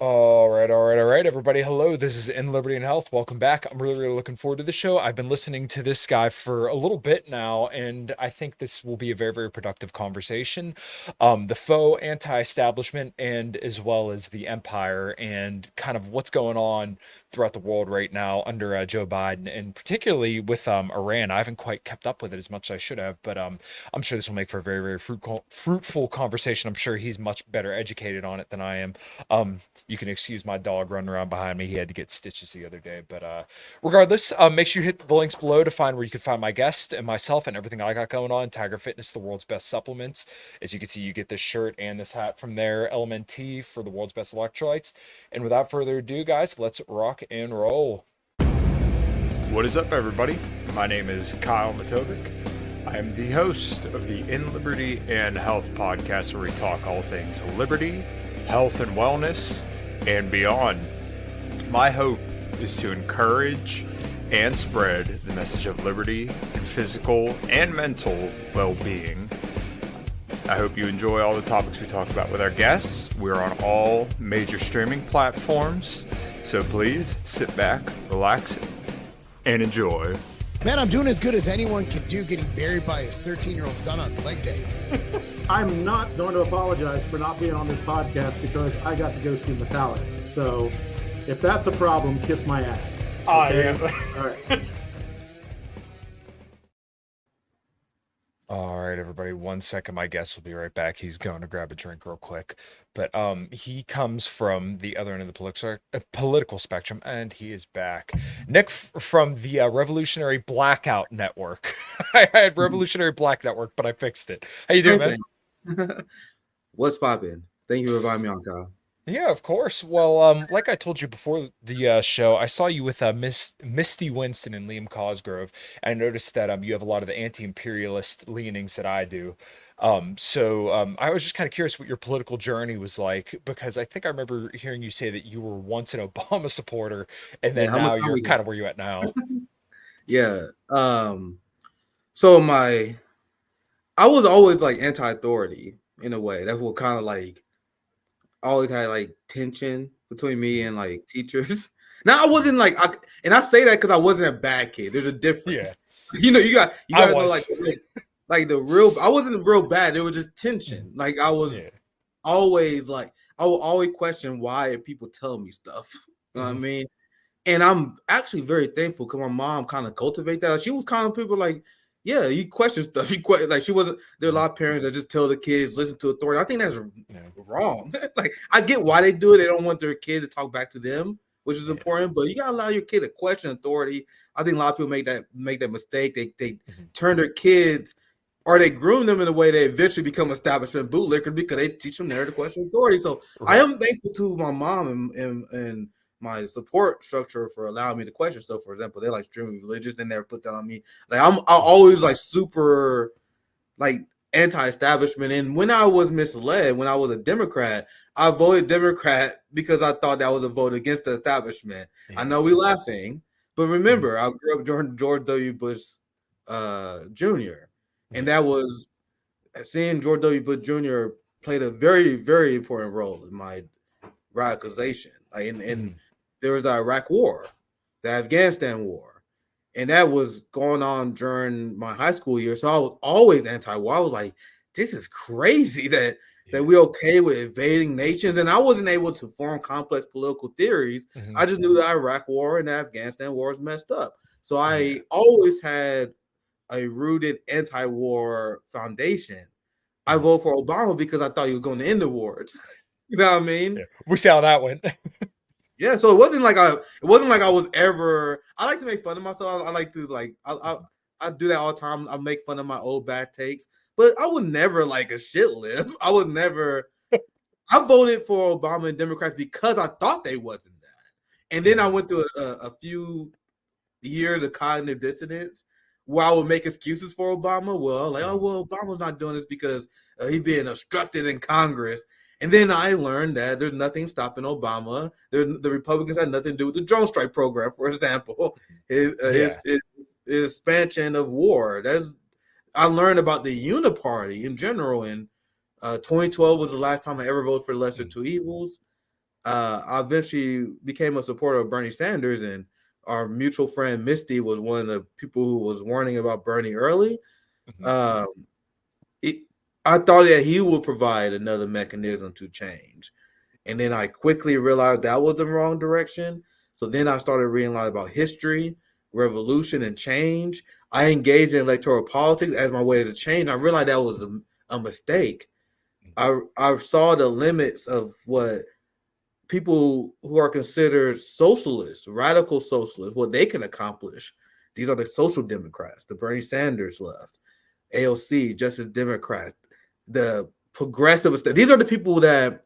All right, everybody. Hello, this is In Liberty and Health. Welcome back. I'm really looking forward to the show. I've been listening to this guy for a little bit now, and I think this will be a very productive conversation. The faux anti-establishment, and as well as the empire, and kind of what's going on throughout the world right now under Joe Biden, and particularly with Iran. I haven't quite kept up with it as much as I should have, but I'm sure this will make for a very fruitful conversation. I'm sure he's much better educated on it than I am. You can excuse my dog running around behind me. He had to get stitches the other day. But regardless, make sure you hit the links below to find where you can find my guest and myself and everything I got going on. Tiger Fitness, the world's best supplements. As you can see, you get this shirt and this hat from there. LMNT for the world's best electrolytes. And without further ado, guys, let's rock and roll. What is up, everybody? My name is Kyle Matovic. I am the host of the In Liberty and Health podcast, where we talk all things liberty, health, and wellness, and beyond. My hope is to encourage and spread the message of liberty and physical and mental well-being. I hope you enjoy all the topics we talk about with our guests. We're on all major streaming platforms, so please sit back, relax, and enjoy. Man, I'm doing as good as anyone can do getting buried by his 13-year-old son on leg day. I'm not going to apologize for not being on this podcast because I got to go see Metallica. So if that's a problem, kiss my ass. Okay? All right. All right, everybody, 1 second. My guest will be right back. He's going to grab a drink real quick. But he comes from the other end of the political spectrum, and he is back. Nick from the Revolutionary Blackout Network. I had Revolutionary Black Network, but I fixed it. How you doing, man? What's poppin'? Thank you for inviting me on, Kyle. Yeah, of course. Well, like I told you before the show, I saw you with Misty Winston and Liam Cosgrove. I noticed that you have a lot of the anti-imperialist leanings that I do. So I was just kind of curious what your political journey was like, because I think I remember hearing you say that you were once an Obama supporter, and then now you're kind of where you're at now. Yeah. So I was always like anti-authority in a way. That's what kind of like always had like tension between me and like teachers. Now I wasn't like, and I say that because I wasn't a bad kid. There's a difference. Yeah. You got to know like the real. I wasn't real bad. There was just tension. Like I was always like, I would always question why people tell me stuff. You know what I mean? And I'm actually very thankful because my mom kind of cultivated that. She was kind of people like, yeah, you question stuff. Like she wasn't. There are a lot of parents that just tell the kids listen to authority. I think that's wrong. Like I get why they do it. They don't want their kid to talk back to them, which is important. But you gotta allow your kid to question authority. I think a lot of people make that mistake. They turn their kids, or they groom them in a way they eventually become establishment bootlickers because they teach them there to question authority. So I am thankful to my mom and my support structure for allowing me to question stuff. For example, they're like extremely religious. They never put that on me. Like I always like super like anti-establishment. And when I was misled, when I was a Democrat, I voted Democrat because I thought that was a vote against the establishment. I know we're laughing, but remember, I grew up during George W. Bush Jr. And that was seeing George W. Bush Jr. played a very, very important role in my radicalization. Like in there was the Iraq War, the Afghanistan War, and that was going on during my high school year. So I was always anti-war. I was like, this is crazy that we're okay with invading nations. And I wasn't able to form complex political theories. I just knew the Iraq War and the Afghanistan War was messed up. So I always had a rooted anti-war foundation. I voted for Obama because I thought he was going to end the wars. You know what I mean? Yeah. We see how that went. Yeah, so it wasn't like I was ever. I like to make fun of myself. I like to like I do that all the time. I make fun of my old bad takes, but I would never like a shit lib. I would never. I voted for Obama and Democrats because I thought they wasn't that, and then I went through a few years of cognitive dissonance where I would make excuses for Obama. Well, like Obama's not doing this because he's being obstructed in Congress. And then I learned that there's nothing stopping Obama. The Republicans had nothing to do with the drone strike program, for example, his expansion of war. I learned about the uniparty in general. And 2012 was the last time I ever voted for the lesser two evils. I eventually became a supporter of Bernie Sanders, and our mutual friend Misty was one of the people who was warning about Bernie early. Mhm. Um, it, I thought that he would provide another mechanism to change, and then I quickly realized that was the wrong direction. So then I started reading a lot about history, revolution, and change. I engaged in electoral politics as my way to change. I realized that was a mistake. I saw the limits of what people who are considered socialists, radical socialists, what they can accomplish. These are the social democrats, the Bernie Sanders left, AOC, Justice Democrats, the progressive. These are the people that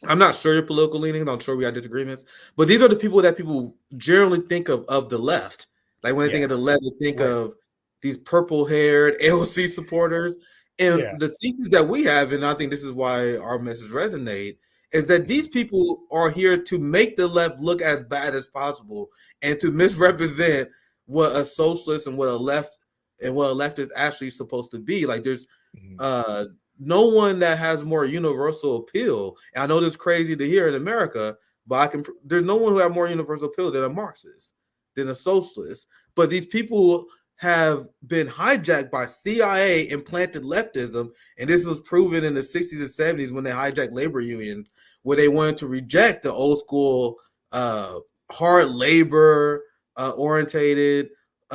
I'm not sure your political leanings. I'm sure we have disagreements, but these are the people that people generally think of the left. Like when they think Yeah. of the left, they think Right. of these purple-haired AOC supporters. And Yeah. the thesis that we have, and I think this is why our message resonate, is that these Mhm. people are here to make the left look as bad as possible and to misrepresent what a socialist and what a left is actually supposed to be. Like there's Mhm. uh no one that has more universal appeal. And I know this is crazy to hear in America, but there's no one who has more universal appeal than a Marxist, than a socialist. But these people have been hijacked by CIA implanted leftism, and this was proven in the 60s and 70s when they hijacked labor unions, where they wanted to reject the old school hard labor orientated.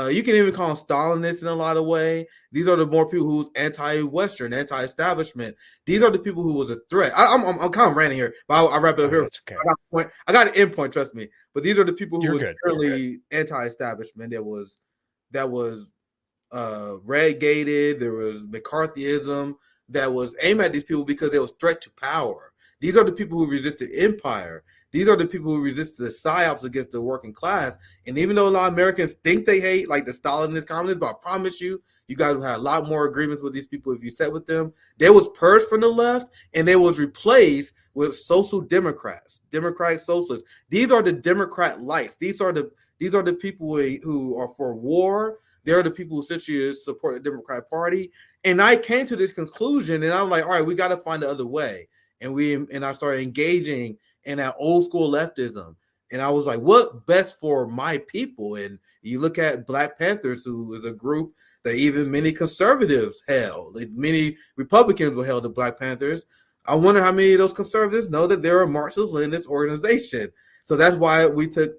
You can even call them Stalinists in a lot of way. These are the more people who's anti-Western, anti-establishment. These are the people who was a threat. I'm kind of ranting here, but I'll wrap it up Oh, here. that's okay. I got an end point, trust me. But these are the people who You're were good. really anti-establishment. That was red gated. There was McCarthyism that was aimed at these people because they was threat to power. These are the people who resisted empire. These are the people who resisted the psyops against the working class. And even though a lot of Americans think they hate like the Stalinist communists, but I promise you, you guys will have a lot more agreements with these people if you sat with them. They was purged from the left and they was replaced with social democrats, democratic socialists. These are the Democrat lights. These are the people who are for war. They're the people who essentially support the Democratic Party. And I came to this conclusion, and I'm like, all right, we got to find the other way. And I started engaging in that old school leftism. And I was like, what best for my people? And you look at Black Panthers, who is a group that even many conservatives held, like many Republicans were held to Black Panthers. I wonder how many of those conservatives know that they're a Marxist-Leninist organization. So that's why we took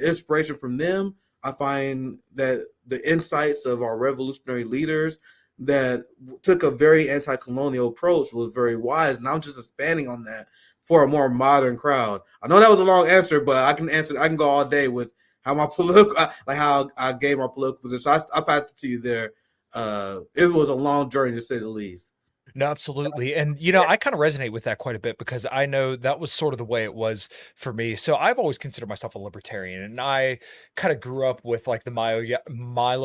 inspiration from them. I find that the insights of our revolutionary leaders that took a very anti-colonial approach was very wise. And I'm just expanding on that for a more modern crowd. I know that was a long answer, but I can answer. I can go all day with how my political, like how I gave my political position. So I passed it to you there. It was a long journey to say the least. No, absolutely. And, I kind of resonate with that quite a bit because I know that was sort of the way it was for me. So I've always considered myself a libertarian, and I kind of grew up with like the Milo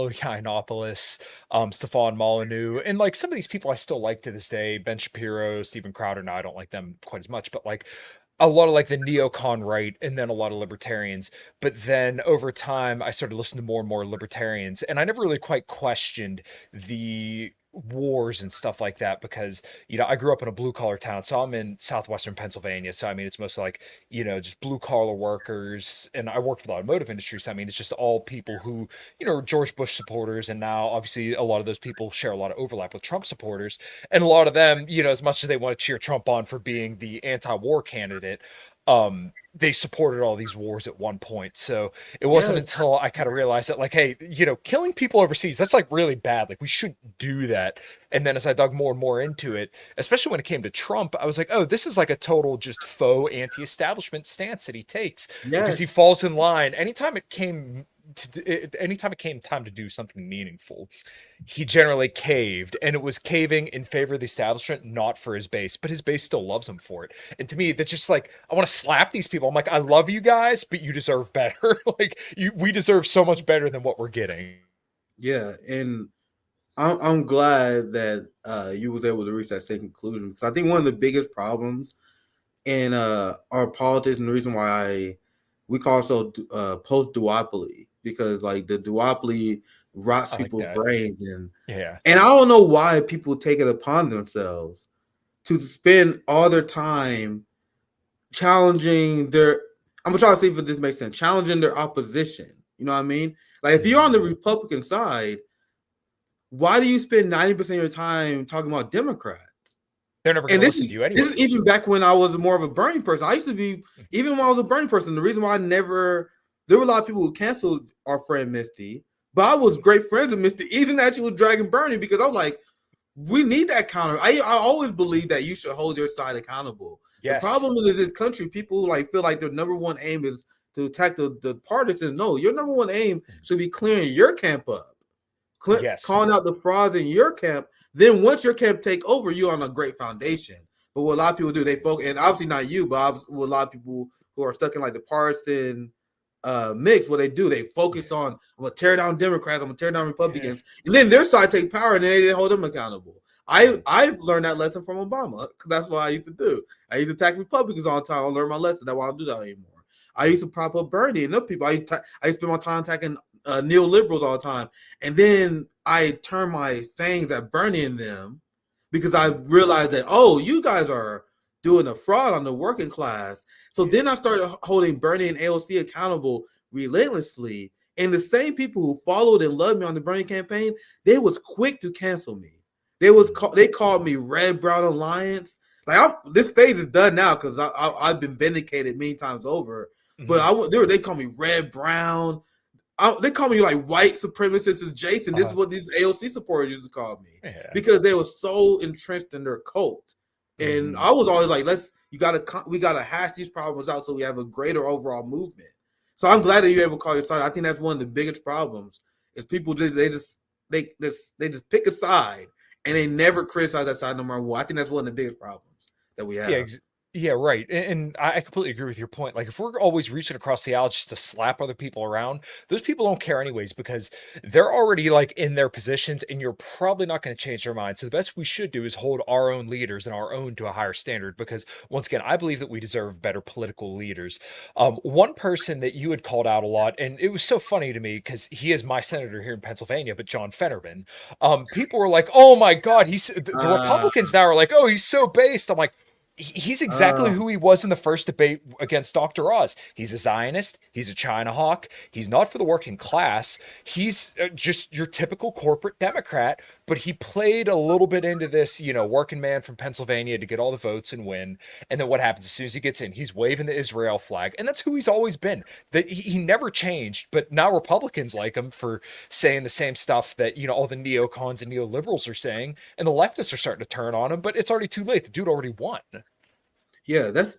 Yiannopoulos, Stefan Molyneux, and like some of these people I still like to this day, Ben Shapiro, Steven Crowder. Now I don't like them quite as much, but like a lot of like the neocon right and then a lot of libertarians. But then over time, I started listening to more and more libertarians, and I never really quite questioned the wars and stuff like that because I grew up in a blue collar town, so I'm in southwestern Pennsylvania, so I mean it's mostly like just blue collar workers, and I work for the automotive industry, so I mean it's just all people who George Bush supporters, and now obviously a lot of those people share a lot of overlap with Trump supporters, and a lot of them, as much as they want to cheer Trump on for being the anti-war candidate, they supported all these wars at one point. So it wasn't Yes. until I kind of realized that, like, hey, killing people overseas, that's like really bad. Like, we shouldn't do that. And then as I dug more and more into it, especially when it came to Trump, I was like, oh, this is like a total just faux anti-establishment stance that he takes because he Yes. falls in line anytime it came time to do something meaningful, he generally caved, and it was caving in favor of the establishment, not for his base, but his base still loves him for it. And to me, that's just like, I want to slap these people. I'm like, I love you guys, but you deserve better. Like, we deserve so much better than what we're getting. Yeah. And I'm glad that you was able to reach that same conclusion, because I think one of the biggest problems in our politics, and the reason why we call ourselves post duopoly, because like the duopoly rots I like people's that. brains, Yeah. and I don't know why people take it upon themselves to spend all their time challenging their. I'm gonna try to see if this makes sense. Challenging their opposition. You know what I mean? Like if you're on the Republican side, why do you spend 90% of your time talking about Democrats? They're never going And to listen to you anyway. this is even back when I was more of a Bernie person. I used to be, even when I was a Bernie person, the reason why I never, there were a lot of people who canceled our friend Misty, but I was great friends with Misty, even that she was dragging Bernie, because I was like, we need that counter. I always believe that you should hold your side accountable. The Yes. problem in this country, people like feel like their number one aim is to attack the partisans. No, your number one aim should be clearing your camp up, Yes. calling out the frauds in your camp. Then once your camp take over, you're on a great foundation. But what a lot of people do, they focus, and obviously not you, but what a lot of people who are stuck in like the partisan mix, what they do, they focus on, I'm gonna tear down Democrats, I'm gonna tear down Republicans, and then their side take power, and then they didn't hold them accountable. I've learned that lesson from Obama. That's what I used to do. I used to attack Republicans all the time. I learned my lesson. That's why I don't do that anymore. I used to prop up Bernie and other people. I used to spend my time attacking neoliberals all the time, and then I turn my fangs at Bernie and them because I realized that, oh, you guys are doing a fraud on the working class. So then I started holding Bernie and AOC accountable relentlessly. And the same people who followed and loved me on the Bernie campaign, they was quick to cancel me. They called me Red Brown Alliance. Like this phase is done now because I've been vindicated many times over. But they call me Red Brown. They call me like white supremacist as Jason. This is what these AOC supporters used to call me because they were so entrenched in their cult. And I was always like, we gotta hash these problems out so we have a greater overall movement. So I'm glad that you're able to call your side. I think that's one of the biggest problems is people just pick a side and they never criticize that side no matter what. I think that's one of the biggest problems that we have. Yeah, right. And I completely agree with your point. Like, if we're always reaching across the aisle just to slap other people around, those people don't care anyways because they're already like in their positions and you're probably not going to change their mind. So the best we should do is hold our own leaders and our own to a higher standard because once again, I believe that we deserve better political leaders. One person that you had called out a lot, and it was so funny to me because he is my senator here in Pennsylvania, but John Fetterman. People were like, "Oh my God, the Republicans now are like, oh, he's so based." I'm like, he's exactly who he was in the first debate against Dr. Oz. He's a Zionist. He's a China hawk. He's not for the working class. He's just your typical corporate Democrat, but he played a little bit into this, working man from Pennsylvania to get all the votes and win. And then what happens as soon as he gets in, he's waving the Israel flag. And that's who he's always been. He never changed, but now Republicans like him for saying the same stuff that, all the neocons and neoliberals are saying. And the leftists are starting to turn on him, but it's already too late. The dude already won. Yeah, that's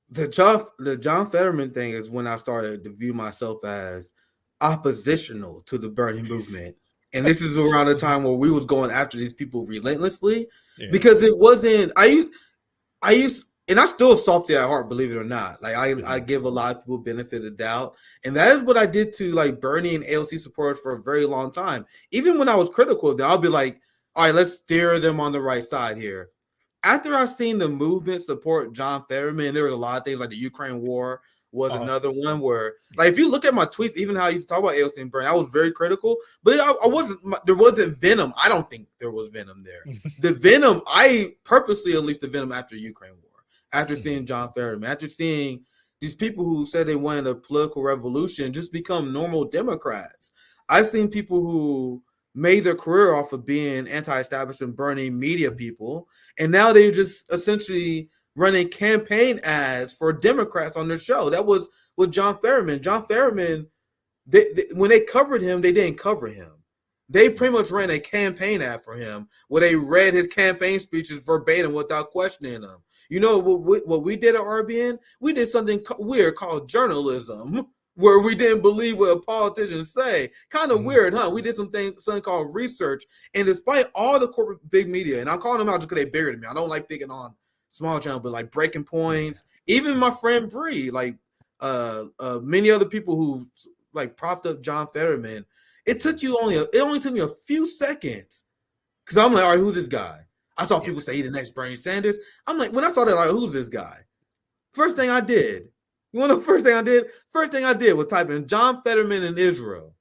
the John Fetterman thing is when I started to view myself as oppositional to the Bernie movement. And this is around the time where we was going after these people relentlessly because it wasn't I used and I'm still salty at heart, believe it or not. Like I give a lot of people benefit of doubt. And that is what I did to like Bernie and AOC supporters for a very long time. Even when I was critical of them, I'll be like, all right, let's steer them on the right side here. After I seen the movement support John Fetterman, there was a lot of things like the Ukraine war was another one where, like, if you look at my tweets, even how I used to talk about AOC and Bernie, I was very critical, but there wasn't venom. I don't think there was venom there. The venom, I purposely unleashed the venom after the Ukraine war, after seeing John Fetterman, after seeing these people who said they wanted a political revolution just become normal Democrats. I've seen people who made their career off of being anti-establishment Bernie media people, and now they're just essentially running campaign ads for Democrats on their show. That was with John Fetterman. John Fetterman, when they covered him, they didn't cover him. They pretty much ran a campaign ad for him where they read his campaign speeches verbatim without questioning them. You know what we did at RBN? We did something weird called journalism, where we didn't believe what politicians say. Kind of weird, huh? We did something called research. And despite all the corporate big media, and I'm calling them out just because they're bigger than me. I don't like picking on small channel, but like Breaking Points, even my friend Bree, like many other people who like propped up John Fetterman. It only took me a few seconds because I'm like, all right, who's this guy? I saw people say he's the next Bernie Sanders. I'm like, when I saw that, like, who's this guy? First thing I did. You want to know the first thing I did? First thing I did was type in John Fetterman in Israel.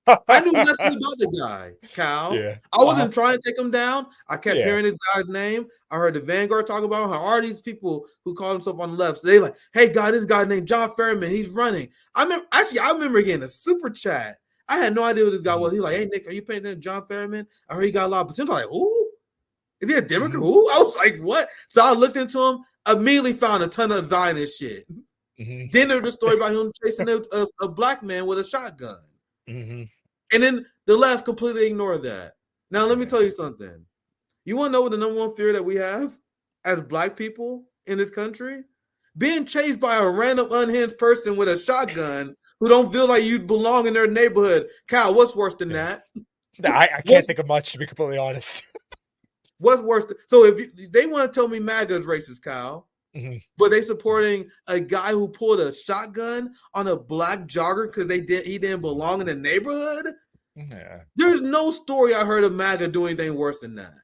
I knew nothing about the guy, Cal. Yeah. I wasn't trying to take him down. I kept Yeah. hearing this guy's name. I heard the Vanguard talk about him. How are these people who call themselves on the left? So they like, hey, God, this guy named John Ferryman. He's running. I remember getting a super chat. I had no idea what this guy was. He's like, hey, Nick, are you paying attention to John Ferryman? I heard he got a lot of potential. I'm like, who? Is he a Democrat? Mhm. Who? I was like, what? So I looked into him, immediately found a ton of Zionist shit. Mhm. Then there was a story about him chasing a black man with a shotgun. Mhm. And then the left completely ignored that. Now, let me tell you something. You want to know what the number one fear that we have as black people in this country? Being chased by a random unhinged person with a shotgun who don't feel like you belong in their neighborhood. Kyle, what's worse than Yeah. that? I can't What's, think of much, to be completely honest. what's worse? So if they want to tell me MAGA is racist, Kyle, Mhm. but they supporting a guy who pulled a shotgun on a black jogger because he didn't belong in the neighborhood. Yeah. There's no story I heard of MAGA doing anything worse than that.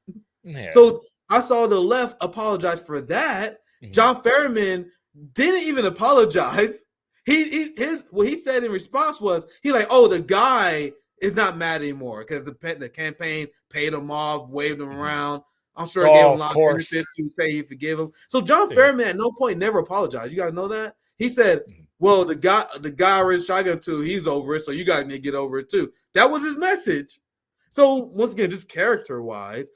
Yeah. So I saw the left apologize for that. Mhm. John Ferryman didn't even apologize. What he said in response was oh, the guy is not mad anymore because the campaign paid him off, waved him Mhm. around. I'm sure it gave Oh, him a of lot of course. benefits to say he forgive him. So John Yeah. Ferryman at no point never apologized. You guys know that? He said, Mhm. well, the guy I raised shotgun to, he's over it, so you guys need to get over it too. That was his message. So once again, just character wise,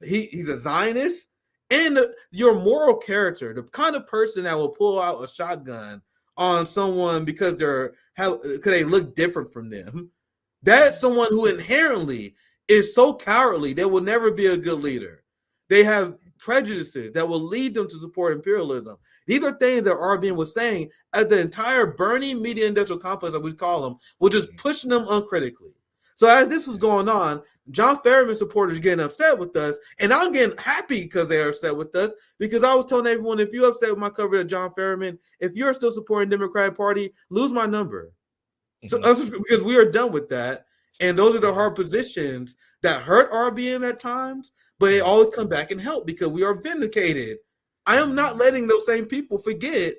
he's a Zionist, and your moral character, the kind of person that will pull out a shotgun on someone because they look different from them. That's someone who inherently is so cowardly they will never be a good leader. They have prejudices that will lead them to support imperialism. These are things that RBN was saying as the entire Bernie media industrial complex, that we call them, was just Mhm. pushing them uncritically. So as this was going on, John Ferryman supporters are getting upset with us, and I'm getting happy because they are upset with us. Because I was telling everyone, if you're upset with my coverage of John Ferryman, if you're still supporting Democratic Party, lose my number. So Mhm. because we are done with that, and those are the Yeah. hard positions that hurt RBN at times, but they Mhm. always come back and help because we are vindicated. I am not Mhm. letting those same people forget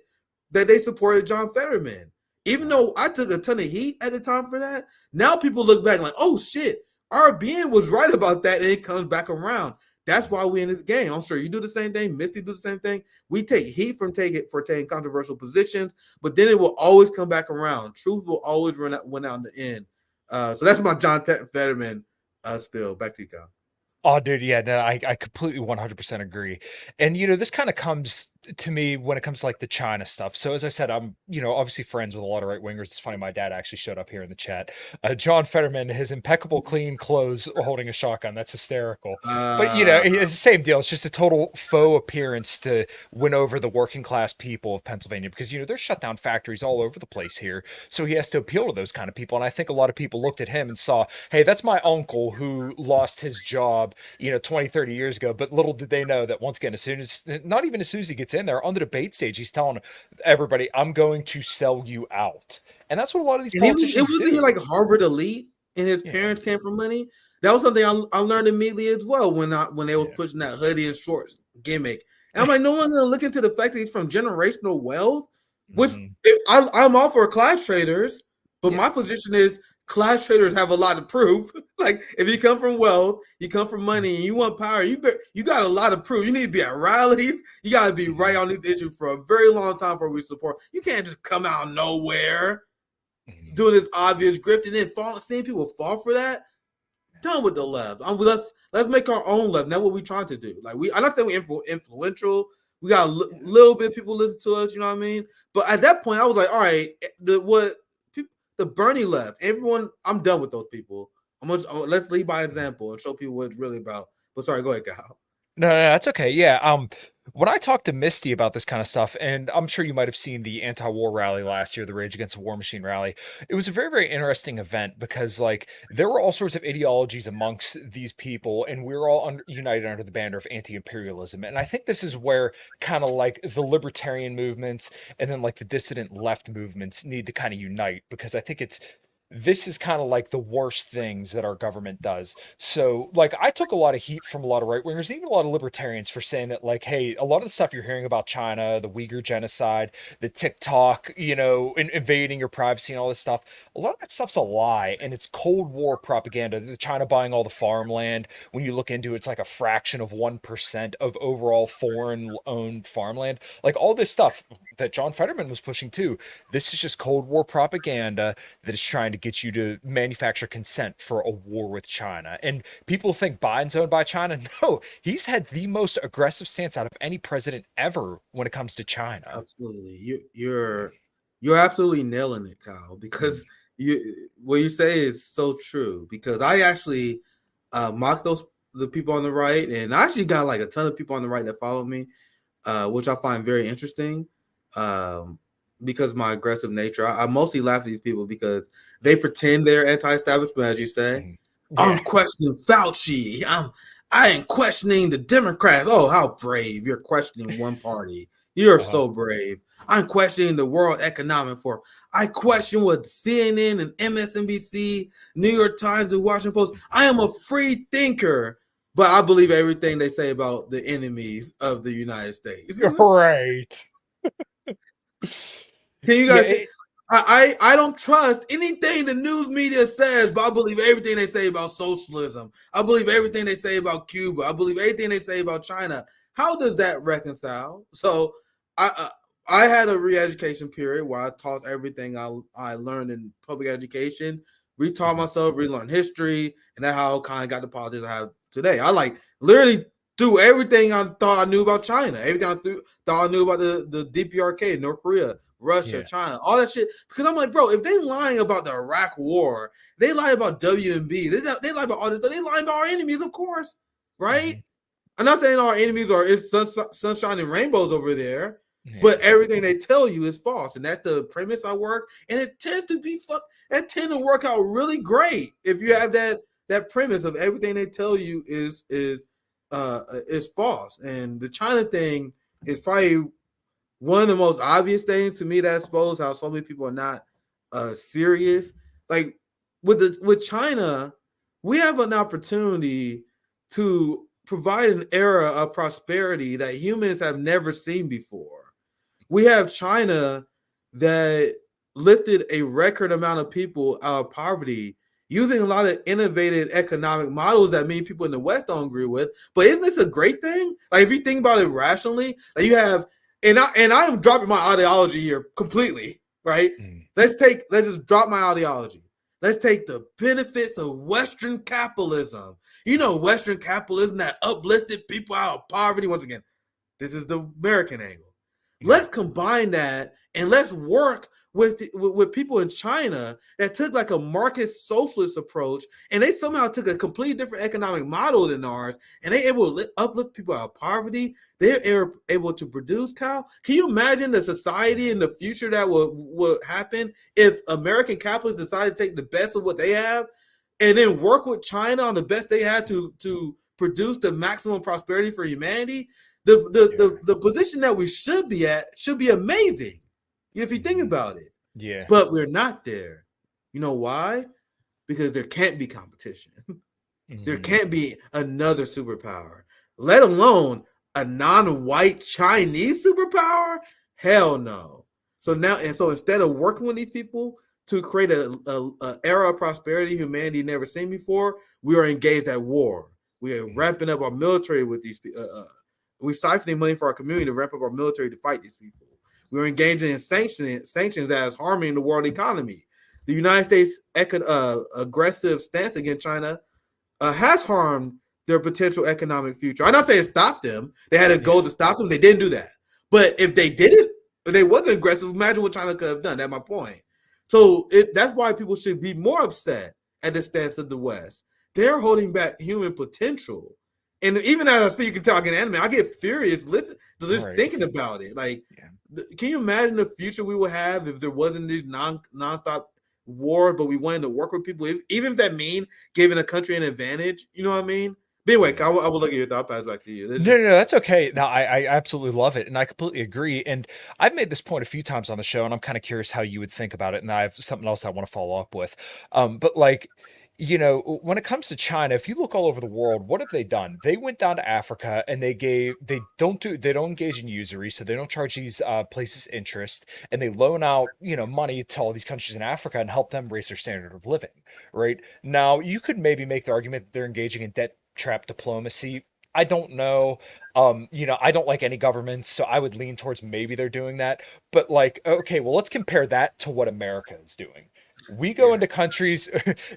that they supported John Fetterman. Even Right. though I took a ton of heat at the time for that, now people look back like, oh shit, RBN was right about that, and it comes back around. That's why we in this game. I'm sure you do the same thing. Misty do the same thing. We take heat from taking controversial positions, but then it will always come back around. Truth will always win out in the end. So that's my John Fetterman spill. Back to you, Kyle. Oh, dude, yeah, no, I completely 100% agree. And, this kind of comes to me when it comes to like the China stuff. So, as I said, I'm, obviously friends with a lot of right wingers. It's funny, my dad actually showed up here in the chat. John Fetterman, his impeccable clean clothes holding a shotgun. That's hysterical. But, it's the same deal. It's just a total faux appearance to win over the working class people of Pennsylvania because, there's shut down factories all over the place here. So, he has to appeal to those kind of people. And I think a lot of people looked at him and saw, hey, that's my uncle who lost his job 20, 30 years ago. But little did they know that once again, not even as soon as he gets in there on the debate stage, he's telling everybody, I'm going to sell you out. And that's what a lot of these And it politicians wasn't do. like Harvard elite, and his Yeah. parents came from money. That was something I learned immediately as well when they was Yeah. pushing that hoodie and shorts gimmick. And I'm like, no one's gonna look into the fact that he's from generational wealth. Which Mhm. I'm all for class traders, but Yeah. my position is class traders have a lot of proof. Like if you come from wealth, you come from money, and you want power, you got a lot of proof. You need to be at rallies. You got to be right Mhm. on these issues for a very long time before we support. You can't just come out of nowhere Mhm. doing this obvious grift and then seeing people fall for that. Done with the left. Let's make our own left. That's what we're trying to do. Like I'm not saying we're influential. We got a little bit of people listen to us. You know what I mean? But at that point, I was like, all right, the Bernie left. Everyone, I'm done with those people. Let's lead by example and show people what it's really about. But sorry, go ahead, Kyle. No, no, that's okay. Yeah. When I talked to Misty about this kind of stuff, and I'm sure you might have seen the anti-war rally last year, the Rage Against the War Machine rally. It was a very, very interesting event because, like, there were all sorts of ideologies amongst these people, and we were all united under the banner of anti-imperialism. And I think this is where kind of like the libertarian movements and then like the dissident left movements need to kind of unite because I think it's this is kind of like the worst things that our government does. So, like, I took a lot of heat from a lot of right wingers, even a lot of libertarians, for saying that, like, hey, a lot of the stuff you're hearing about China, the Uyghur genocide, the TikTok, invading your privacy and all this stuff, a lot of that stuff's a lie. And it's Cold War propaganda. The China buying all the farmland, when you look into it, it's like a fraction of 1% of overall foreign owned farmland. Like, all this stuff that John Fetterman was pushing too. This is just Cold War propaganda that is trying to get you to manufacture consent for a war with China. And people think Biden's owned by China. No, he's had the most aggressive stance out of any president ever when it comes to China. Absolutely. You're absolutely nailing it, Kyle, because what you say is so true. Because I actually mock the people on the right, and I actually got like a ton of people on the right that follow me, which I find very interesting. Because of my aggressive nature, I mostly laugh at these people because they pretend they're anti-establishment, as you say. Yeah. I'm questioning Fauci. I am questioning the Democrats. Oh, how brave! You're questioning one party. You're so brave. I'm questioning the World Economic Forum. I question what CNN and MSNBC, New York Times, the Washington Post. I am a free thinker, but I believe everything they say about the enemies of the United States. Right. Can you Yeah, guys? I don't trust anything the news media says, but I believe everything they say about socialism. I believe everything they say about Cuba. I believe everything they say about China. How does that reconcile? So I had a re-education period where I taught everything I learned in public education, retaught myself, relearned history, and that's how I kind of got the politics I have today. I like literally threw everything I thought I knew about China, everything thought I knew about the DPRK, North Korea, Russia, China, all that shit. Because I'm like, bro, if they lying about the Iraq War, they lie about WMB, they lie about all this stuff, they lying about our enemies, of course, right? I'm not saying our enemies are it's sunshine and rainbows over there, but everything they tell you is false, and that's the premise I work. And it tends to be that tend to work out really great if you have that premise of everything they tell you is false. And the China thing is probably one of the most obvious things to me that expose how so many people are not serious. Like with China, we have an opportunity to provide an era of prosperity that humans have never seen before. We have China that lifted a record amount of people out of poverty using a lot of innovative economic models that many people in the West don't agree with. But isn't this a great thing? Like if you think about it rationally, like you have, and I am dropping my ideology here completely, right? Let's just drop my ideology. Let's take the benefits of Western capitalism. You know, Western capitalism that uplifted people out of poverty. Once again, this is the American angle. Let's combine that and let's work with people in China that took like a market socialist approach, and they somehow took a completely different economic model than ours, and they able to uplift people out of poverty. They're able to produce, Kyle. Can you imagine the society in the future that would happen if American capitalists decided to take the best of what they have and then work with China on the best they had to produce the maximum prosperity for humanity? The position that we should be at should be amazing if you think about it. Yeah. But we're not there. You know why? Because there can't be competition. There can't be another superpower, let alone a non-white Chinese superpower. Hell no. So instead of working with these people to create a era of prosperity humanity never seen before, we are engaged at war. We are ramping up our military with these people. We're siphoning money for our community to ramp up our military to fight these people. We're engaging in sanctions that is harming the world economy. The United States' aggressive stance against China has harmed their potential economic future. I'm not saying stop them. They had a goal to stop them. They didn't do that. But if they didn't, if they wasn't aggressive, imagine what China could have done. That's my point. So that's why people should be more upset at the stance of the West. They're holding back human potential. And even as I speak, you can talk in anime, I get furious just thinking about it. Like, can you imagine the future we would have if there wasn't these nonstop wars, but we wanted to work with people, even if that mean giving a country an advantage? You know what I mean? But anyway, I will look at your thought. I'll pass it back to you. This No, is no, no, that's okay. No, I absolutely love it, and I completely agree. And I've made this point a few times on the show, and I'm kind of curious how you would think about it. And I have something else I want to follow up with. But like, when it comes to China, if you look all over the world, what have they done? They went down to Africa and they don't engage in usury, so they don't charge these places interest, and they loan out money to all these countries in Africa and help them raise their standard of living. Right now, you could maybe make the argument that they're engaging in debt trap diplomacy. I don't know. I don't like any governments, so I would lean towards maybe they're doing that. But like, okay, well, let's compare that to what America is doing. We go yeah. into countries.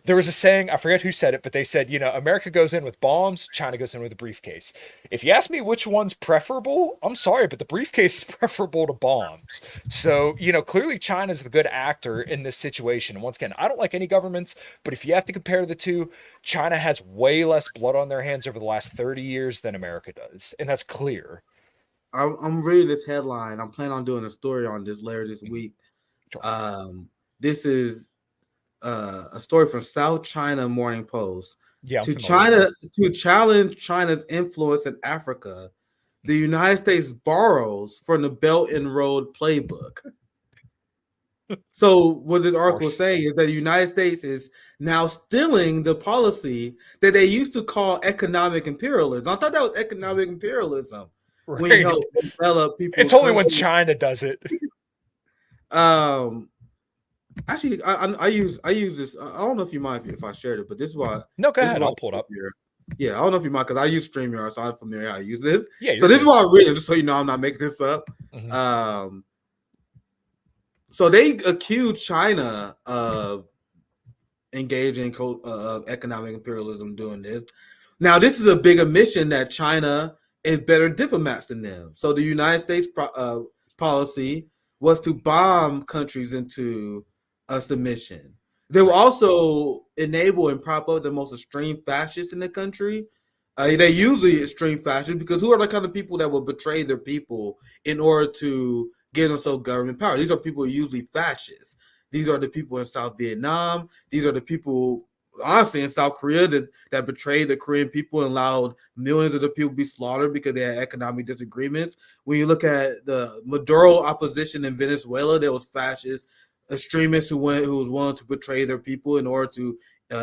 There was a saying, I forget who said it, but they said, America goes in with bombs, China goes in with a briefcase. If you ask me which one's preferable, I'm sorry, but the briefcase is preferable to bombs. So, clearly China's the good actor in this situation. And once again, I don't like any governments, but if you have to compare the two, China has way less blood on their hands over the last 30 years than America does. And that's clear. I'm reading this headline. I'm planning on doing a story on this later this week. Sure. This is a story from South China Morning Post. Yeah, I'm To familiar. challenge China's influence in Africa, the United States borrows from the Belt and Road playbook. So what this article is saying is that the United States is now stealing the policy that they used to call economic imperialism. I thought that was economic imperialism when you Right. help develop people's It's only when countries. China does it. Actually, I use this. I don't know if you mind if I shared it, but this is why. No, go This is ahead. why I'll pull it up. Yeah, I don't know if you mind because I use StreamYard, so I'm familiar how I use this. Yeah, So you're this is good. why I'm reading, just so you know I'm not making this up. Mhm. So they accuse China of engaging in economic imperialism doing this. Now, this is a big admission that China is better diplomats than them. So the United States policy was to bomb countries into a submission. They will Right. also enable and prop up the most extreme fascists in the country. They usually extreme fascists because who are the kind of people that will betray their people in order to get themselves government power? These are people usually fascists. These are the people in South Vietnam. These are the people, honestly, in South Korea that betrayed the Korean people and allowed millions of the people to be slaughtered because they had economic disagreements. When you look at the Maduro opposition in Venezuela, there was fascist extremists who was willing to betray their people in order to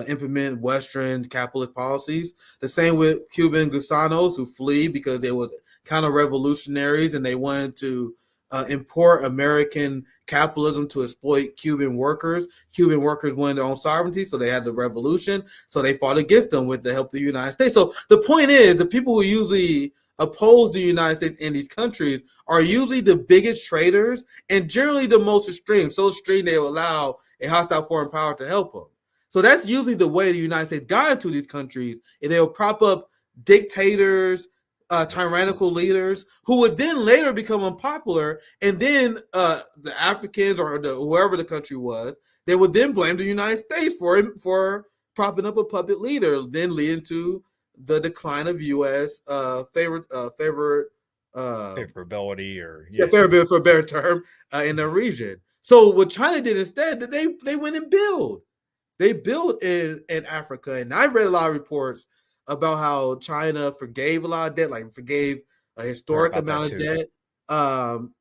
implement Western capitalist policies. The same with Cuban gusanos who flee because they was counter revolutionaries and they wanted to import American capitalism to exploit Cuban workers. Cuban workers wanted their own sovereignty, so they had the revolution. So they fought against them with the help of the United States. So the point is, the people who usually oppose the United States in these countries are usually the biggest traitors and generally the most extreme. So extreme they will allow a hostile foreign power to help them. So that's usually the way the United States got into these countries, and they'll prop up dictators, tyrannical leaders who would then later become unpopular, and then the Africans or whoever the country was, they would then blame the United States for propping up a puppet leader, then leading to the decline of U.S. Favorability or favorability for a better term in the region. So what China did instead, they went and built. They built in Africa, and I read a lot of reports about how China forgave a lot of debt, like forgave a heard historic about that amount of too. debt.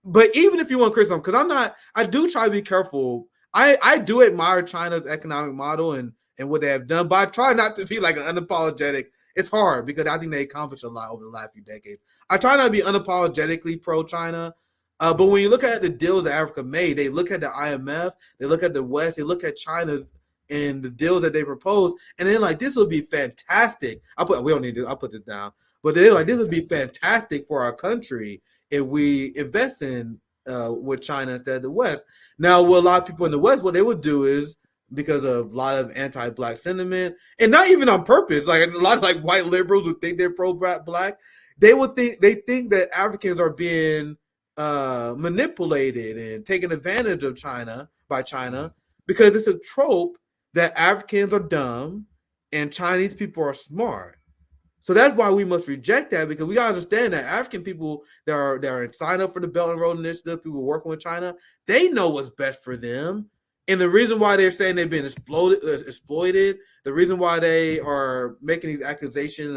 But even if you want to criticize, because I do try to be careful. I do admire China's economic model and what they have done, but I try not to be like an unapologetic. It's hard because I think they accomplished a lot over the last few decades. I try not to be unapologetically pro-China. But when you look at the deals that Africa made, they look at the IMF, they look at the West, they look at China's and the deals that they proposed, and they're like, this would be fantastic. I'll put this down. But they're like, this would be fantastic for our country if we invest in with China instead of the West. Now, what a lot of people in the West, what they would do is because of a lot of anti-black sentiment, and not even on purpose, like a lot of like white liberals who think they're pro-black, they think that Africans are being manipulated and taken advantage of by China because it's a trope that Africans are dumb and Chinese people are smart. So that's why we must reject that, because we gotta understand that African people that are signed up for the Belt and Road Initiative, people working with China, they know what's best for them. And the reason why they're saying they've been exploited, the reason why they are making these accusations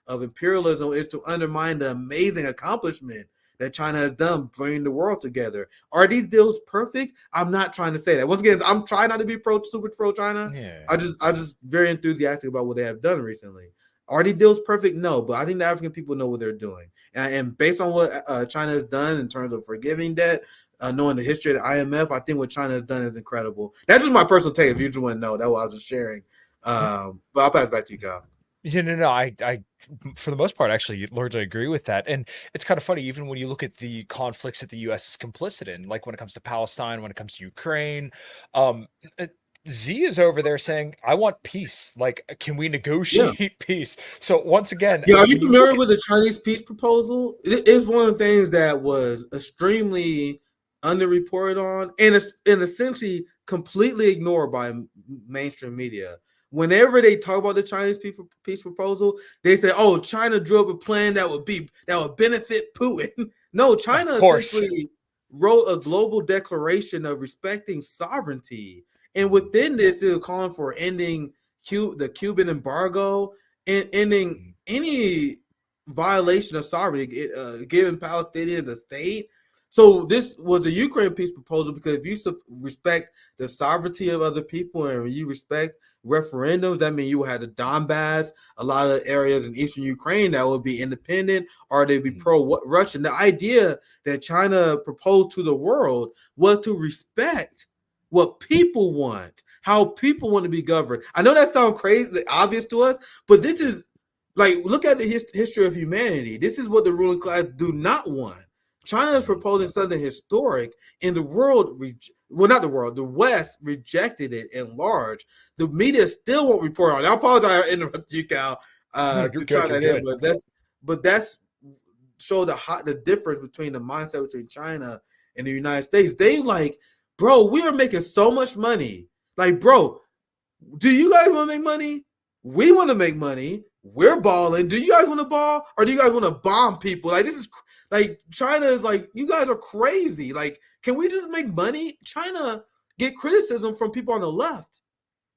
of imperialism is to undermine the amazing accomplishment that China has done bringing the world together. Are these deals perfect? I'm not trying to say that. Once again, I'm trying not to be super pro China. Yeah. I just very enthusiastic about what they have done recently. Are these deals perfect? No, but I think the African people know what they're doing. And based on what China has done in terms of forgiving debt, knowing the history of the IMF, I think what China has done is incredible. That's just my personal take. If you just want to know, that's what I was just sharing. But I'll pass it back to you, Kyle. Yeah, no. I, for the most part, actually largely agree with that. And it's kind of funny, even when you look at the conflicts that the U.S. is complicit in, like when it comes to Palestine, when it comes to Ukraine, um, uh, Z is over there saying, "I want peace. Like, can we negotiate peace?" So once again, Yeah, are you when you look familiar at with the Chinese peace proposal? It's one of the things that was extremely underreported on and essentially completely ignored by mainstream media. Whenever they talk about the Chinese peace proposal, they say, "Oh, China drew up a plan that would benefit Putin." No, of China course, essentially wrote a global declaration of respecting sovereignty, and within this, it was calling for ending the Cuban embargo and ending any violation of sovereignty, giving Palestinians a state. So this was a Ukraine peace proposal because if you respect the sovereignty of other people and you respect referendums, that means you will have the Donbass, a lot of areas in eastern Ukraine that would be independent or they'd be pro-Russian. The idea that China proposed to the world was to respect what people want, how people want to be governed. I know that sounds crazy, obvious to us, but this is like, look at the history of humanity. This is what the ruling class do not want. China is proposing something historic, and the world, the West rejected it in large. The media still won't report on it. I apologize, I interrupted you, Cal, no, you're to good. try You're that in, good. but that's show the difference between the mindset between China and the United States. They like, bro, we are making so much money. Like, bro, do you guys want to make money? We want to make money. We're balling. Do you guys want to ball, or do you guys want to bomb people? Like, this is like, China is like, you guys are crazy. Like, can we just make money? China get criticism from people on the left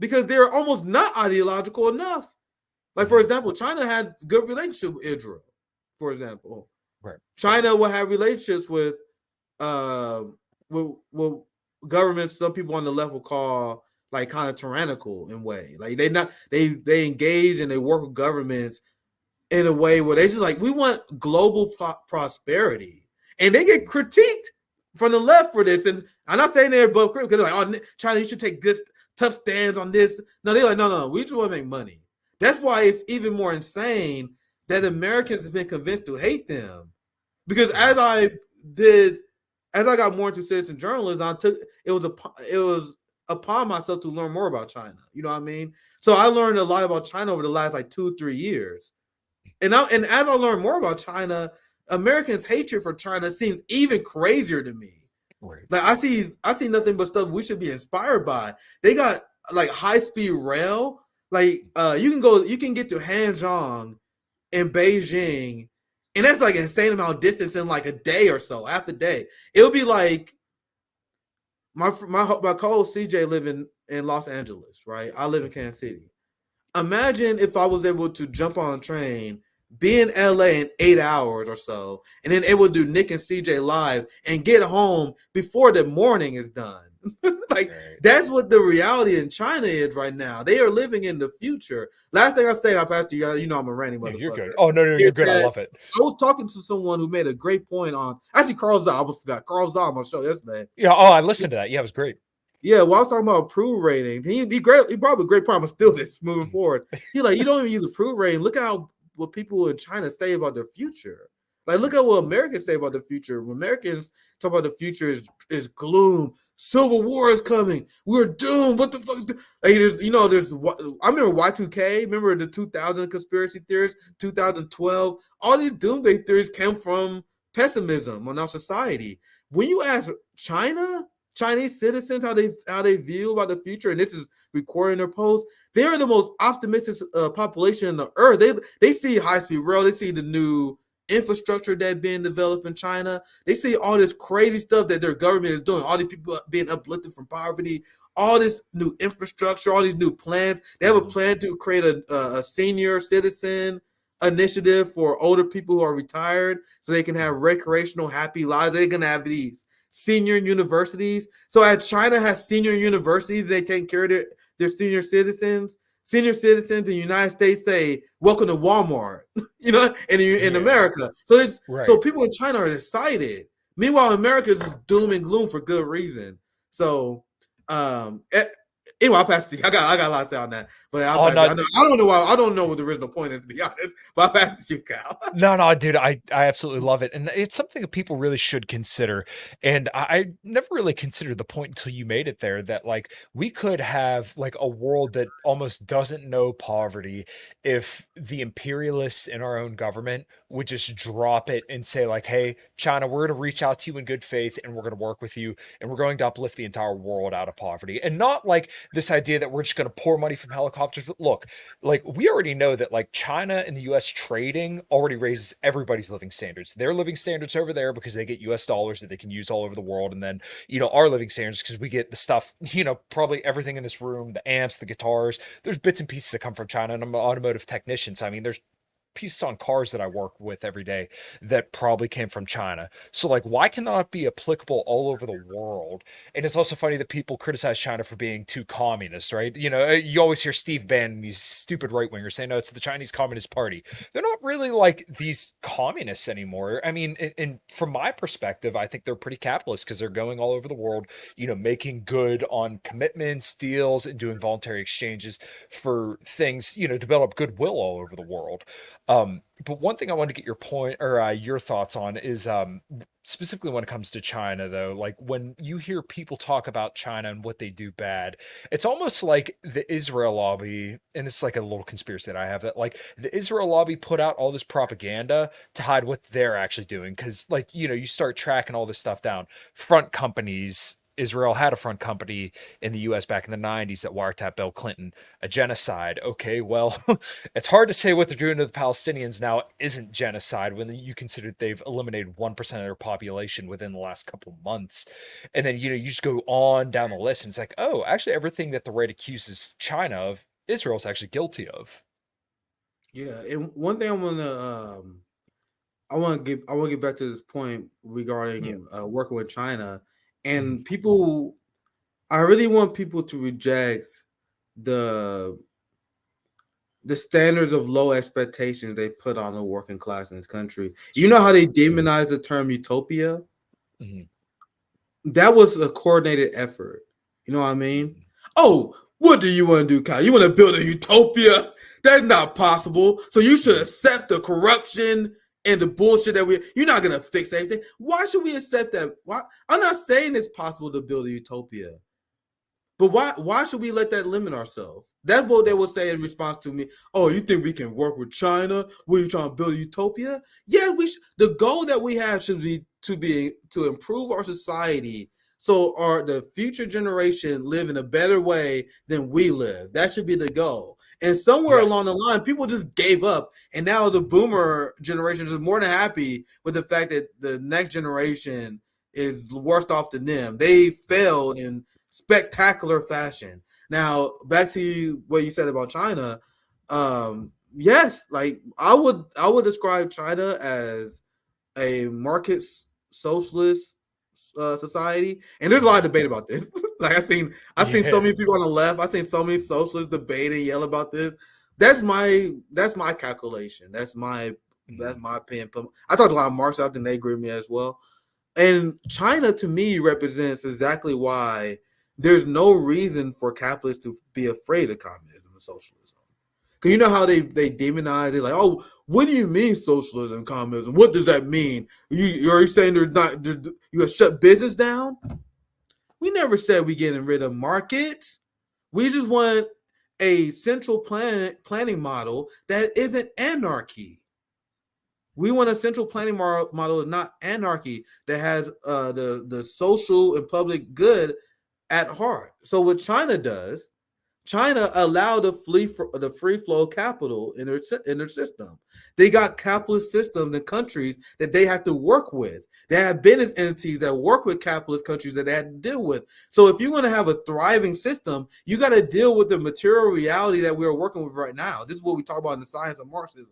because they're almost not ideological enough. Like, for example, China had good relationship with Israel. For example, Right. China will have relationships with governments. Some people on the left will call like kind of tyrannical in way. Like they engage and they work with governments in a way where they just like, we want global prosperity, and they get critiqued from the left for this. And I'm not saying they're above critical because they're like, oh, China, you should take this tough stands on this. No, they're like, no, we just want to make money. That's why it's even more insane that Americans have been convinced to hate them. Because as I got more into citizen journalism, it was upon myself to learn more about China. You know what I mean? So I learned a lot about China over the last like 2-3 years. And as I learned more about China, Americans' hatred for China seems even crazier to me. Right. Like, I see nothing but stuff we should be inspired by. They got like high-speed rail. Like, you can get to Hanzhong in Beijing, and that's like an insane amount of distance in like a day or so, half a day. It'll be like my co-host CJ live in Los Angeles, right? I live in Kansas City. Imagine if I was able to jump on a train, be in LA in 8 hours or so, and then able to do Nick and CJ live and get home before the morning is done. Like, that's what the reality in China is right now. They are living in the future. Last thing I say, I'll pass to you. You know I'm a ranting motherfucker. You're good. Oh, no, you're good. I love it. I was talking to someone who made a great point on, actually, Carl Zah. I almost forgot. Carl Zah on my show yesterday. Yeah. Oh, I listened to that. Yeah, it was great. Yeah, well, I was talking about approve ratings. He brought up a great point. I'm still this moving forward. He like, you don't even use approve rating. Look at what people in China say about their future. Like, look at what Americans say about the future. When Americans talk about the future is gloom. Civil war is coming. We're doomed. What the fuck is this? Like, I remember Y2K. Remember the 2000 conspiracy theories, 2012. All these doomsday theories came from pessimism on our society. When you ask Chinese citizens how they view about the future, and this is recording their posts, they are the most optimistic population on the earth. They see high-speed rail. They see the new infrastructure that's being developed in China. They see all this crazy stuff that their government is doing. All these people being uplifted from poverty. All this new infrastructure. All these new plans. They have a plan to create a senior citizen initiative for older people who are retired so they can have recreational, happy lives. They're going to have these senior universities. So as China has senior universities, they take care of their senior citizens. Senior citizens in the United States say, welcome to Walmart, in America. So people in China are excited. Meanwhile, America is doom and gloom for good reason. So, anyway, I'll pass it to you. I got a lot to say on that, but I don't know why. I don't know what the original point is, to be honest. But I'll pass it to you, Cal. No, dude, I absolutely love it, and it's something that people really should consider. And I never really considered the point until you made it there that like we could have like a world that almost doesn't know poverty if the imperialists in our own government would just drop it and say like, hey, China, we're going to reach out to you in good faith, and we're going to work with you, and we're going to uplift the entire world out of poverty, and not like this idea that we're just going to pour money from helicopters. But look, like we already know that like China and the US trading already raises everybody's living standards. Their living standards over there because they get US dollars that they can use all over the world. And then, our living standards because we get the stuff, probably everything in this room, the amps, the guitars, there's bits and pieces that come from China, and I'm an automotive technician. So, I mean, there's pieces on cars that I work with every day that probably came from China. So like, why can that not be applicable all over the world? And it's also funny that people criticize China for being too communist, right? You always hear Steve Bannon, these stupid right wingers say, no, it's the Chinese Communist Party. They're not really like these communists anymore. I mean, and from my perspective, I think they're pretty capitalist because they're going all over the world, making good on commitments, deals, and doing voluntary exchanges for things, to build up goodwill all over the world. But one thing I wanted to get your point or your thoughts on is specifically when it comes to China, though, like when you hear people talk about China and what they do bad, it's almost like the Israel lobby, and this is like a little conspiracy that I have, that like the Israel lobby put out all this propaganda to hide what they're actually doing. Because like, you start tracking all this stuff down. Front companies, Israel had a front company in the US back in the 90s that wiretapped Bill Clinton, a genocide. Okay, well, it's hard to say what they're doing to the Palestinians now isn't genocide when you consider they've eliminated 1% of their population within the last couple of months. And then, you just go on down the list and it's like, oh, actually everything that the right accuses China of, Israel's actually guilty of. Yeah, and one thing I want to get back to this point regarding working with China. And people, I really want people to reject the standards of low expectations they put on the working class in this country. You know how they demonize the term utopia? Mm-hmm. That was a coordinated effort. You know what I mean? Oh, what do you want to do, Kyle? You want to build a utopia? That's not possible. So you should accept the corruption and the bullshit that you're not going to fix everything. Why should we accept that? Why? I'm not saying it's possible to build a utopia, but why should we let that limit ourselves? That's what they will say in response to me. Oh, you think we can work with China? Were you trying to build a utopia? Yeah, the goal that we have should be to improve our society so the future generation live in a better way than we live. That should be the goal. And somewhere along the line, people just gave up. And now the boomer generation is more than happy with the fact that the next generation is worse off than them. They failed in spectacular fashion. Now, back to what you said about China. Yes, like I would describe China as a market socialist society, and there's a lot of debate about this. Like I've seen so many people on the left. I've seen so many socialists debate and yell about this. That's my calculation. That's my opinion. I talked to a lot of Marxists. I think they agree with me as well. And China, to me, represents exactly why there's no reason for capitalists to be afraid of communism and socialism. Because you know how they demonize it, like, oh, what do you mean socialism and communism? What does that mean? Are you saying you gonna shut business down? We never said we getting rid of markets. We just want a central planning model that isn't anarchy. We want a central planning model that's not anarchy, that has the social and public good at heart. So what China does, China allowed the free flow of capital in their system. They got capitalist systems in countries that they have to work with. They have business entities that work with capitalist countries that they had to deal with. So if you want to have a thriving system, you got to deal with the material reality that we're working with right now. This is what we talk about in the science of Marxism.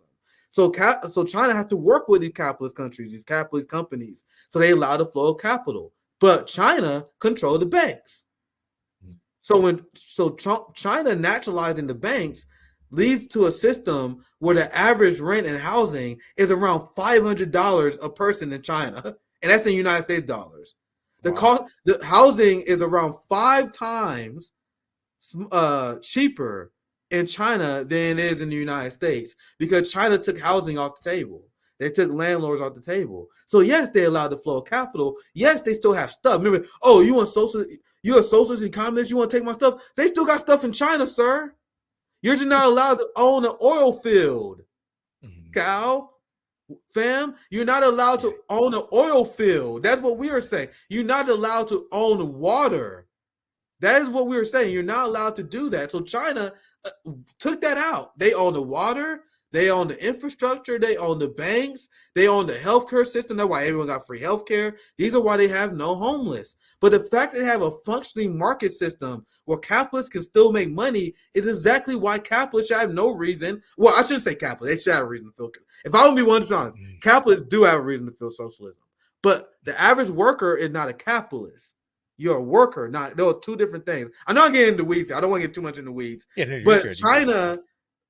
So China has to work with these capitalist countries, these capitalist companies, so they allow the flow of capital. But China control the banks. So China naturalizing the banks leads to a system where the average rent and housing is around $500 a person in China, and that's in United States dollars. The housing is around 5 times cheaper in China than it is in the United States because China took housing off the table. They took landlords off the table. So yes, they allowed the flow of capital. Yes, they still have stuff. Remember, you're a socialist and communist, you want to take my stuff? They still got stuff in China, sir. You're just not allowed to own an oil field. Cal, fam, you're not allowed to own an oil field. That's what we are saying. You're not allowed to own water. That is what we were saying. You're not allowed to do that. So China took that out. They own the water. They own the infrastructure. They own the banks. They own the healthcare system. That's why everyone got free healthcare. These are why they have no homeless. But the fact that they have a functioning market system where capitalists can still make money is exactly why capitalists should have no reason. Well, I shouldn't say capitalists. They should have a reason to feel. If I would be 100% honest, capitalists do have a reason to feel socialism. But the average worker is not a capitalist. You're a worker. There are two different things. I know I'm getting into weeds. I don't want to get too much into weeds. Yeah, no, but China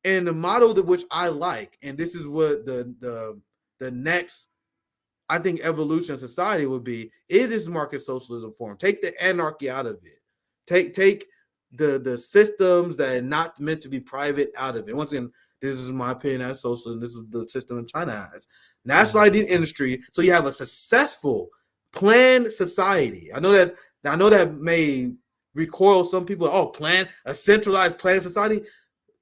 and the model that which I like, and this is what the next, I think, evolution of society would be. It is market socialism form. Take the anarchy out of it. Take the systems that are not meant to be private out of it. Once again, this is my opinion as socialism. This is the system in China has. National ID industry. So you have a successful planned society. I know that may recoil some people. A centralized planned society.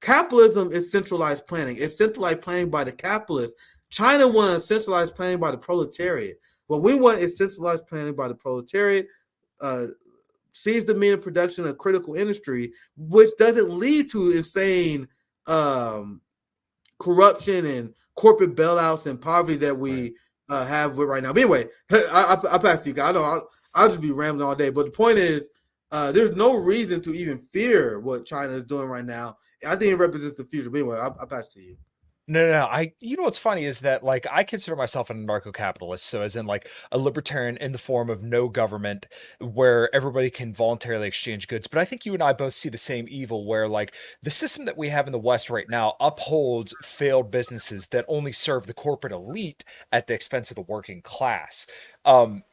Capitalism is centralized planning. It's centralized planning by the capitalists. China wants centralized planning by the proletariat. What we want is centralized planning by the proletariat, sees the mean of production of critical industry, which doesn't lead to insane corruption and corporate bailouts and poverty that we have right now. But anyway, I pass to you guys. I know I'll just be rambling all day. But the point is, there's no reason to even fear what China is doing right now. I think it represents the future. But anyway, I'll pass to you. No. You know what's funny is that, like, I consider myself an anarcho-capitalist, so as in, like, a libertarian in the form of no government where everybody can voluntarily exchange goods. But I think you and I both see the same evil where, like, the system that we have in the West right now upholds failed businesses that only serve the corporate elite at the expense of the working class.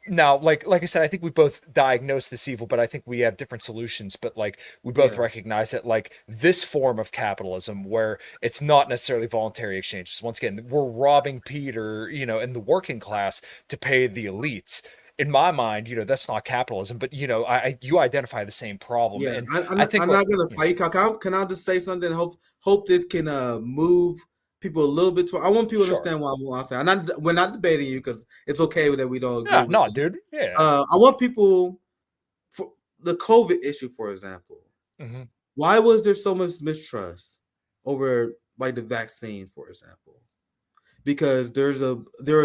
Now, like I said, I think we both diagnose this evil, but I think we have different solutions. But like we both recognize that, like, this form of capitalism where it's not necessarily voluntary exchanges. Once again, we're robbing Peter, in the working class to pay the elites. In my mind, that's not capitalism, but you identify the same problem. Yeah, and I think I'm not gonna fight you. Can I just say something? Hope this can move people a little bit. I want people to understand what I'm saying. We're not debating you because it's okay that we don't agree. No, dude. Yeah. I want people, for the COVID issue, for example. Mm-hmm. Why was there so much mistrust over like the vaccine, for example? Because there is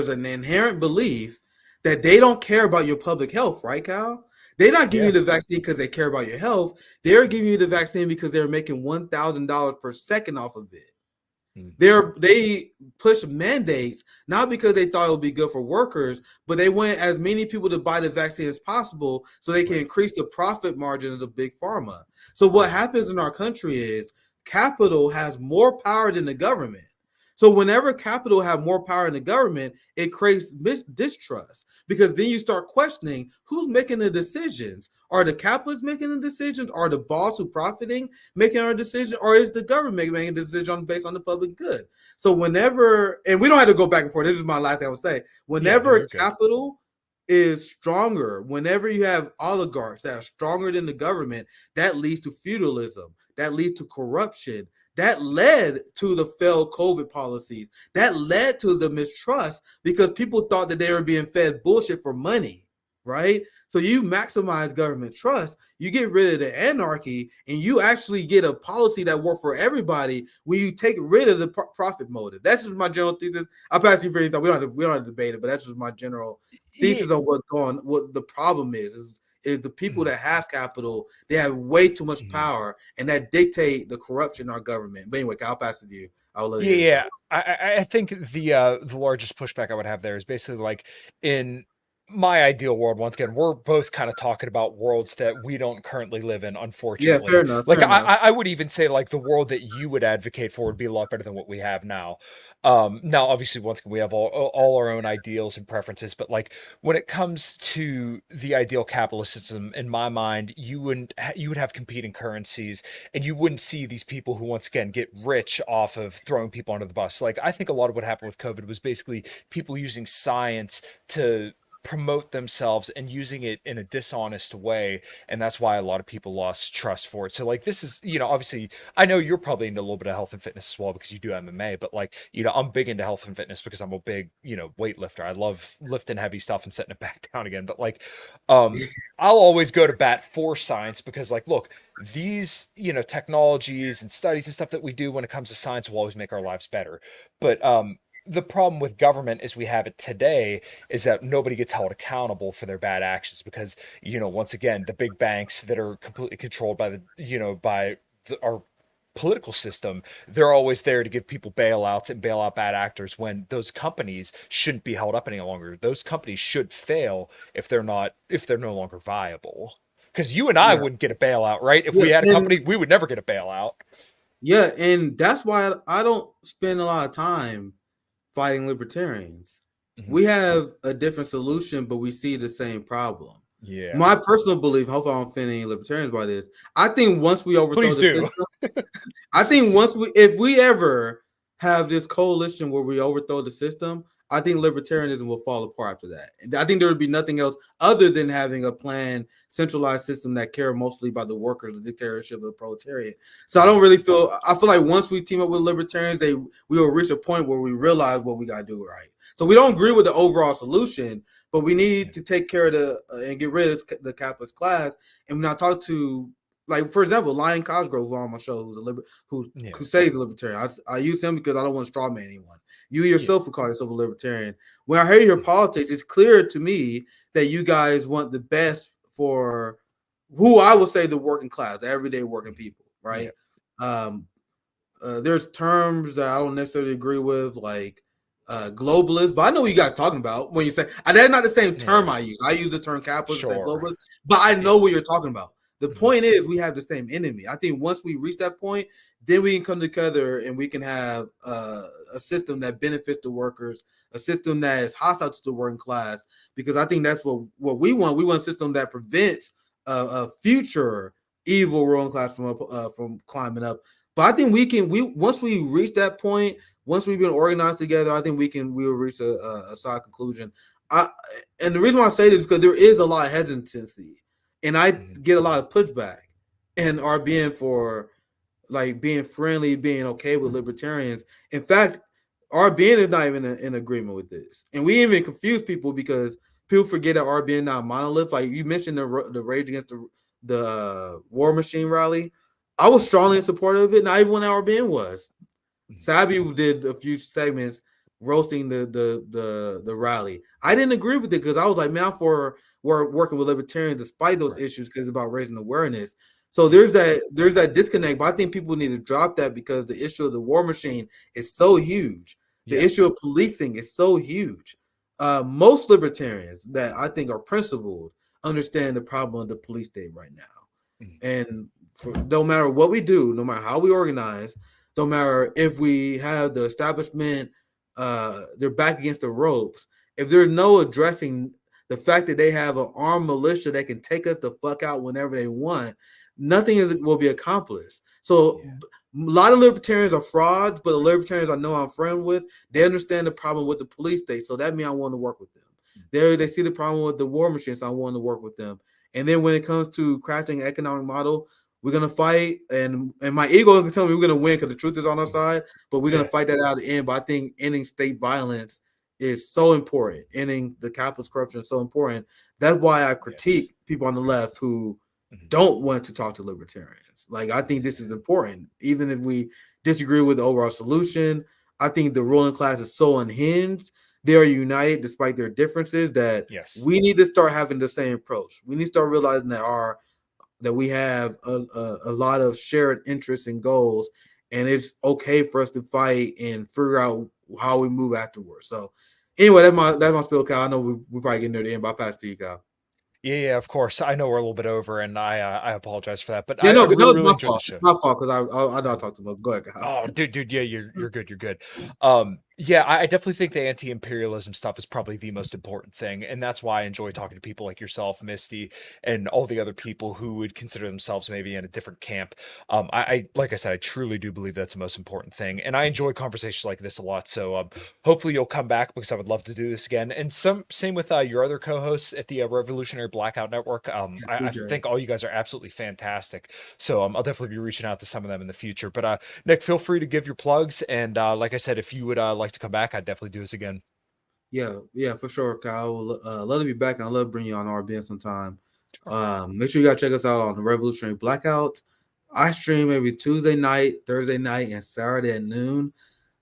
an inherent belief that they don't care about your public health, right, Kyle? They're not giving you the vaccine because they care about your health. They're giving you the vaccine because they're making $1,000 per second off of it. They push mandates not because they thought it would be good for workers, but they want as many people to buy the vaccine as possible so they can increase the profit margins of big pharma. So what happens in our country is capital has more power than the government. So whenever capital have more power in the government, it creates distrust because then you start questioning who's making the decisions. Are the capitalists making the decisions? Are the boss who profiting making our decision? Or is the government making a decision based on the public good? So whenever, and we don't have to go back and forth. This is my last thing I would say. Whenever capital is stronger, whenever you have oligarchs that are stronger than the government, that leads to feudalism. That leads to corruption. That led to the failed COVID policies. That led to the mistrust because people thought that they were being fed bullshit for money, right? So you maximize government trust, you get rid of the anarchy, and you actually get a policy that works for everybody when you take rid of the profit motive. That's just my general thesis. I'll pass you for anything. We don't have to debate it, but that's just my general thesis on what the problem is the people that have capital, they have way too much power, and that dictate the corruption in our government. But anyway, I'll pass it to you. I'll let you hear Yeah, yours. I think the largest pushback I would have there is basically like in my ideal world, once again, we're both kind of talking about worlds that we don't currently live in, Yeah, fair unfortunately. enough. Like Fair enough. I would even say like the world that you would advocate for would be a lot better than what we have now. Now obviously once again we have all our own ideals and preferences, but like when it comes to the ideal capitalist system, in my mind, you would have competing currencies, and you wouldn't see these people who once again get rich off of throwing people under the bus. Like I think a lot of what happened with COVID was basically people using science to promote themselves and using it in a dishonest way, and that's why a lot of people lost trust for it. So like this is, obviously I know you're probably into a little bit of health and fitness as well because you do MMA, but like, I'm big into health and fitness because I'm a big, weightlifter. I love lifting heavy stuff and setting it back down again. But like, I'll always go to bat for science because like, look, these, technologies and studies and stuff that we do when it comes to science will always make our lives better. But the problem with government as we have it today is that nobody gets held accountable for their bad actions because, once again, the big banks that are completely controlled by our political system, they're always there to give people bailouts and bail out bad actors when those companies shouldn't be held up any longer. Those companies should fail if they're no longer viable. Because you and I Yeah. wouldn't get a bailout, right? If Yeah, we had a company, and we would never get a bailout. yeah, and that's why I don't spend a lot of time fighting libertarians. Mhm. We have a different solution, but we see the same problem. Yeah. My personal belief, hopefully I don't offend any libertarians by this. I think once we overthrow Please the do. system, I think if we ever have this coalition where we overthrow the system, I think libertarianism will fall apart after that. And I think there would be nothing else other than having a planned, centralized system that care mostly about the workers, the dictatorship of the proletariat. So I don't really feel. I feel like once we team up with libertarians, we will reach a point where we realize what we got to do right. So we don't agree with the overall solution, but we need to take care of and get rid of the capitalist class. And when I talk to, like, for example, Lion Cosgrove, who on my show, who Yeah. says he's a libertarian. I use him because I don't want to strawman anyone. You yourself would call yourself a libertarian. When I hear your politics, it's clear to me that you guys want the best for who I would say the working class, the everyday working people, right? There's terms that I don't necessarily agree with, like globalist, but I know what you guys talking about when you say, and that's not the same term I use. I use the term capitalist instead of Sure. globalist, but I know Yeah. what you're talking about. The point is we have the same enemy. I think once we reach that point, then we can come together and we can have a system that benefits the workers, a system that is hostile to the working class, because I think that's what we want. We want a system that prevents a future evil ruling class from climbing up. But I think we once we reach that point, once we've been organized together, I think we will reach a solid conclusion. And the reason why I say this is because there is a lot of hesitancy, and I get a lot of pushback and are being for like being friendly, being okay with libertarians. In fact, RBN is not even in agreement with this, and we even confuse people because people forget that RBN is not a monolith. Like you mentioned the Rage Against the War Machine rally. I was strongly in support of it, not even when RBN was. Sabi did a few segments roasting the rally. I didn't agree with it because I was like, man, we're working with libertarians despite those issues because it's about raising awareness. So there's that disconnect, but I think people need to drop that because the issue of the war machine is so huge. The issue of policing is so huge. Most libertarians that I think are principled understand the problem of the police state right now. And no matter what we do, no matter how we organize, no matter if we have the establishment, they're back against the ropes. If there's no addressing the fact that they have an armed militia that can take us the fuck out whenever they want, nothing will be accomplished. So a lot of libertarians are frauds, but the libertarians I know I'm friends with, they understand the problem with the police state. So that means I want to work with them. They see the problem with the war machine, so I want to work with them. And then when it comes to crafting an economic model, we're gonna fight, and my ego is gonna tell me we're gonna win because the truth is on our side. But we're gonna fight that out at the end. But I think ending state violence is so important. Ending the capitalist corruption is so important. That's why I critique people on the left who don't want to talk to libertarians. Like I think this is important, even if we disagree with the overall solution. I think the ruling class is so unhinged. They are united despite their differences that we need to start having the same approach. We need to start realizing that we have a lot of shared interests and goals, and it's okay for us to fight and figure out how we move afterwards. So anyway, that's my spill, Kyle. I know we probably getting near the end, but I'll pass to you, Kyle. Yeah, of course. I know we're a little bit over, and I apologize for that, but Yeah, I no, really no, it's really my enjoyed the fault. It's show. my fault because I know I talked too much. Go ahead, Kyle. Oh, dude, yeah, you're good, you're good. Yeah, I definitely think the anti-imperialism stuff is probably the most important thing, and that's why I enjoy talking to people like yourself, Misty, and all the other people who would consider themselves maybe in a different camp. Like I said, I truly do believe that's the most important thing, and I enjoy conversations like this a lot. So, hopefully you'll come back because I would love to do this again. And same with your other co-hosts at the Revolutionary Blackout Network. I Appreciate it. think all you guys are absolutely fantastic. So, I'll definitely be reaching out to some of them in the future. But Nick, feel free to give your plugs. And like I said, if you would like to come back, I'd definitely do this again. Yeah, for sure, Kyle. I would love to be back, and I'd love to bring you on RBN sometime. Make sure you guys check us out on the Revolutionary Blackout. I stream every Tuesday night, Thursday night, and Saturday at noon.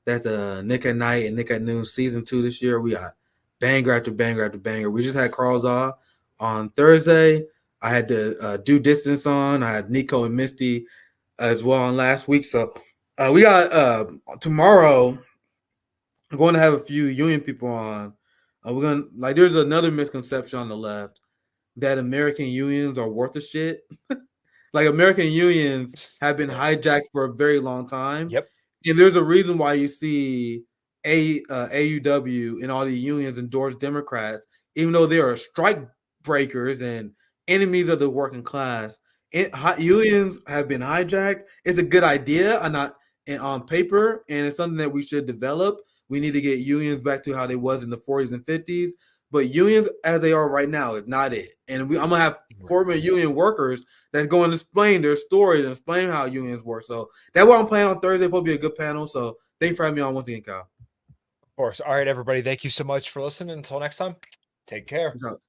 That's Nick at Night and Nick at Noon season 2 this year. We got banger after banger after banger. We just had Carl's on Thursday. I had to do distance on. I had Nico and Misty as well on last week. So we got tomorrow. I'm going to have a few union people on. We're gonna like. There's another misconception on the left that American unions are worth a shit. Like American unions have been hijacked for a very long time, Yep. and there's a reason why you see AUW and all the unions endorse Democrats, even though they are strike breakers and enemies of the working class. Unions have been hijacked. It's a good idea, and not on paper, and it's something that we should develop. We need to get unions back to how they was in the 40s and 50s. But unions, as they are right now, is not it. And I'm gonna have former union workers that's going to explain their stories and explain how unions work. So that's what I'm playing on Thursday. It'll be a good panel. So thanks for having me on once again, Kyle. Of course. All right, everybody. Thank you so much for listening. Until next time, take care. Peace out.